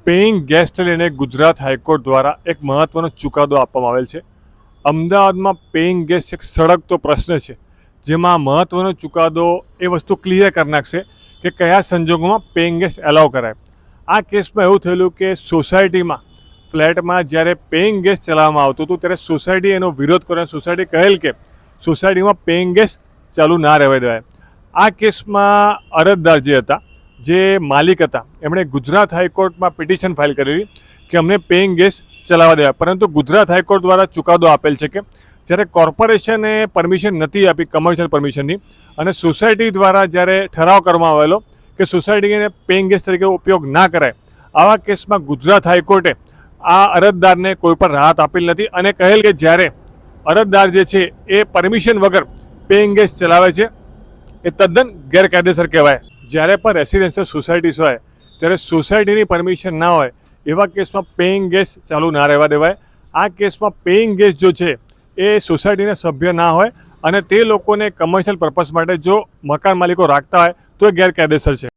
Paying ગેસ્ટને લઈને Gujarat high court દ્વારા એક મહત્વનો ચુકાદો આપવામાં આવેલ છે. અમદાવાદમાં પેઇંગ ગેસ્ટ એક સળગતો પ્રશ્ન છે, જેમાં મહત્વનો ચુકાદો એ વસ્તુ ક્લિયર કરી નાખશે કે કયા સંજોગોમાં પેઇંગ ગેસ્ટ એલાઉ કરાય. આ કેસમાં એવું થયેલું કે સોસાયટીમાં ફ્લેટમાં જ્યારે પેઇંગ ગેસ્ટ ચલાવવામાં આવતું હતું ત્યારે સોસાયટી એનો વિરોધ કર્યો. સોસાયટી કહેલ કે સોસાયટીમાં પેઇંગ ગેસ્ટ ચાલુ ના રહેવા દેવાય. આ કેસમાં અરજદાર જે હતા, જે માલિક હતા, એમણે ગુજરાત હાઈકોર્ટમાં પિટિશન ફાઇલ કરેલી કે અમને પેઇંગ ગેસ્ટ ચલાવવા દેવાય. પરંતુ ગુજરાત હાઈકોર્ટ દ્વારા ચુકાદો આપેલ છે કે જ્યારે કોર્પોરેશને પરમિશન નથી આપી કમર્શિયલ પરમિશનની અને સોસાયટી દ્વારા જ્યારે ઠરાવ કરવામાં આવેલો કે સોસાયટીને પેઇંગ ગેસ્ટ તરીકે ઉપયોગ ના કરાય, આવા કેસમાં ગુજરાત હાઈકોર્ટે આ અરજદારને કોઈ પણ રાહત આપેલ નથી અને કહેલ કે જ્યારે અરજદાર જે છે એ પરમિશન વગર પેઇંગ ગેસ્ટ ચલાવે છે એ તદ્દન ગેરકાયદેસર કહેવાય. જ્યારે પણ રેસિડેન્શિયલ સોસાયટીઝ હોય ત્યારે સોસાયટીની પરમિશન ના હોય એવા કેસમાં પેઇંગ ગેસ્ટ ચાલુ ના રહેવા દેવાય. આ કેસમાં પેઇંગ ગેસ્ટ જો છે એ સોસાયટીના સભ્ય ના હોય અને તે લોકોને કમર્શિયલ પર્પઝ માટે જો મકાન માલિકો રાખતા હોય તો એ ગેરકાયદેસર છે.